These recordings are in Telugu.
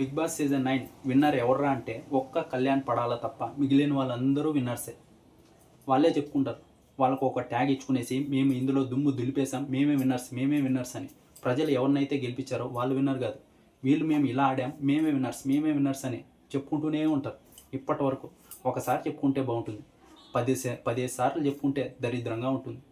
బిగ్ బాస్ సీజన్ 9 విన్నర్ ఎవర్రా అంటే ఒక్క కళ్యాణ్ పడాల తప్ప మిగిలిన వాళ్ళందరూ విన్నర్సే. వాళ్ళే చెప్పుకుంటారు. వాళ్ళకు ఒక ట్యాగ్ ఇచ్చుకునేసి మేము ఇందులో దుమ్ము దులిపేసాం, మేమే విన్నర్స్ అని. ప్రజలు ఎవరినైతే గెలిపించారో వాళ్ళు విన్నర్ కాదు. వీళ్ళు మేము ఇలా ఆడాం, మేమే విన్నర్స్ అని చెప్పుకుంటూనే ఉంటారు ఇప్పటి వరకు. ఒకసారి చెప్పుకుంటే బాగుంటుంది, 15 సార్లు చెప్పుకుంటే దరిద్రంగా ఉంటుంది.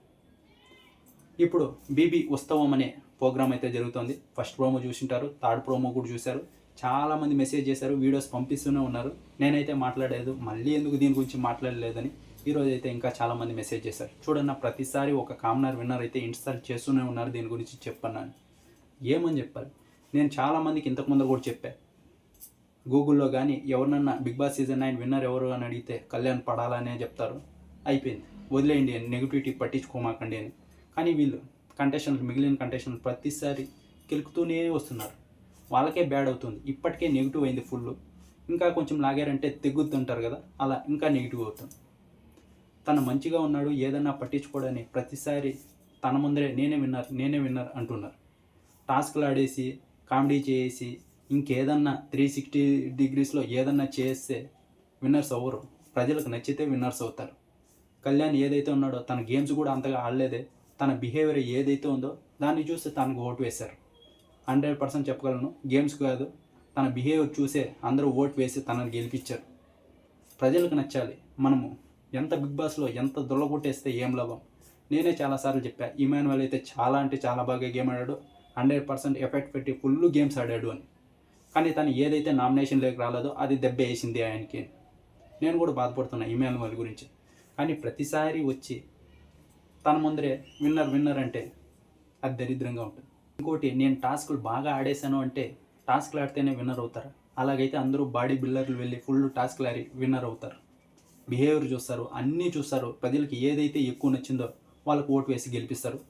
ఇప్పుడు బీబీ ఉత్సవం అనే ప్రోగ్రామ్ అయితే జరుగుతుంది. ఫస్ట్ ప్రోమో చూసింటారు, థర్డ్ ప్రోమో కూడా చూశారు. చాలామంది మెసేజ్ చేశారు, వీడియోస్ పంపిస్తూనే ఉన్నారు. నేనైతే మాట్లాడలేదు, మళ్ళీ ఎందుకు దీని గురించి మాట్లాడలేదని. ఈరోజు అయితే ఇంకా చాలామంది మెసేజ్ చేశారు. చూడన్న, ప్రతిసారి ఒక కామనర్ విన్నర్ అయితే ఇన్స్టాల్ చేస్తూనే ఉన్నారు దీని గురించి చెప్పన్నాను. ఏమని చెప్పాలి? నేను చాలామందికి ఇంతకుముందు కూడా చెప్పా. గూగుల్లో కానీ ఎవరినన్నా బిగ్ బాస్ సీజన్ 9 విన్నర్ ఎవరు అని అడిగితే కళ్యాణ్ పడాలనే చెప్తారు. అయిపోయింది, వదిలేయండి, నెగిటివిటీ పట్టించుకోమాకండి అని. కానీ వీళ్ళు మిగిలిన కంటెస్టెంట్లు ప్రతిసారి కెలుకుతూనే వస్తున్నారు. వాళ్ళకే బ్యాడ్ అవుతుంది. ఇప్పటికే నెగిటివ్ అయింది ఫుల్. ఇంకా కొంచెం లాగారంటే తెగుతుంటారు కదా, అలా ఇంకా నెగిటివ్ అవుతుంది. తను మంచిగా ఉన్నాడు, ఏదన్నా పట్టించుకోవడానికి ప్రతిసారి తన ముందరే నేనే విన్నర్ అంటున్నారు. టాస్క్లు ఆడేసి కామెడీ చేసి ఇంకేదన్నా 360 డిగ్రీస్లో ఏదన్నా చేస్తే విన్నర్స్ అవ్వరు. ప్రజలకు నచ్చితే విన్నర్స్ అవుతారు. కళ్యాణ్ ఏదైతే ఉన్నాడో తన గేమ్స్ కూడా అంతగా ఆడలేదే. తన బిహేవియర్ ఏదైతే ఉందో దాన్ని చూస్తే తనకు ఓటు వేశారు. 100% చెప్పగలను, గేమ్స్ కాదు, తన బిహేవియర్ చూసే అందరూ ఓటు వేసి తనని గెలిపించారు. ప్రజలకు నచ్చాలి. మనము ఎంత బిగ్ బాస్లో ఎంత దొల్లగొట్టేస్తే ఏం లాభం? నేనే చాలాసార్లు చెప్పా, ఇమాన్యుయల్ అయితే చాలా బాగా గేమ్ ఆడాడు, 100% ఎఫెక్ట్ పెట్టి ఫుల్ గేమ్స్ ఆడాడు అని. కానీ తను ఏదైతే నామినేషన్లోకి రాలేదో అది దెబ్బ వేసింది ఆయనకి. నేను కూడా బాధపడుతున్నా ఇమాన్యుయల్ గురించి. కానీ ప్రతిసారి వచ్చి తన ముందరే విన్నర్ అంటే అది దరిద్రంగా ఉంటుంది. ఇంకోటి, నేను టాస్కులు బాగా ఆడేశాను అంటే టాస్క్లు ఆడితేనే విన్నర్ అవుతారు. అలాగైతే అందరూ బాడీ బిల్డర్లు వెళ్ళి ఫుల్ టాస్క్లు ఆడి విన్నర్ అవుతారు. బిహేవియర్ చూస్తారు, అన్నీ చూస్తారు. ప్రజలకి ఏదైతే ఎక్కువ నచ్చిందో వాళ్ళకు ఓటు వేసి గెలిపిస్తారు.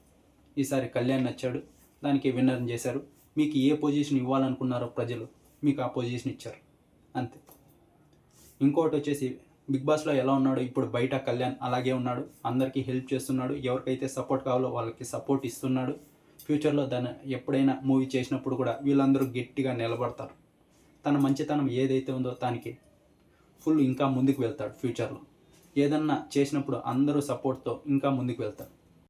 ఈసారి కళ్యాణ్ నచ్చాడు, దానికి విన్నర్ని చేశారు. మీకు ఏ పొజిషన్ ఇవ్వాలనుకున్నారో ప్రజలు మీకు ఆ పొజిషన్ ఇచ్చారు, అంతే. ఇంకోటి వచ్చేసి, బిగ్ బాస్లో ఎలా ఉన్నాడో ఇప్పుడు బయట కళ్యాణ్ అలాగే ఉన్నాడు. అందరికీ హెల్ప్ చేస్తున్నాడు. ఎవరికైతే సపోర్ట్ కావాలో వాళ్ళకి సపోర్ట్ ఇస్తున్నాడు. ఫ్యూచర్లో దాన్ని ఎప్పుడైనా మూవీ చేసినప్పుడు కూడా వీళ్ళందరూ గట్టిగా నిలబడతారు. తన మంచితనం ఏదైతే ఉందో దానికి ఫుల్ ఇంకా ముందుకు వెళ్తాడు. ఫ్యూచర్లో ఏదన్నా చేసినప్పుడు అందరూ సపోర్ట్తో ఇంకా ముందుకు వెళ్తారు.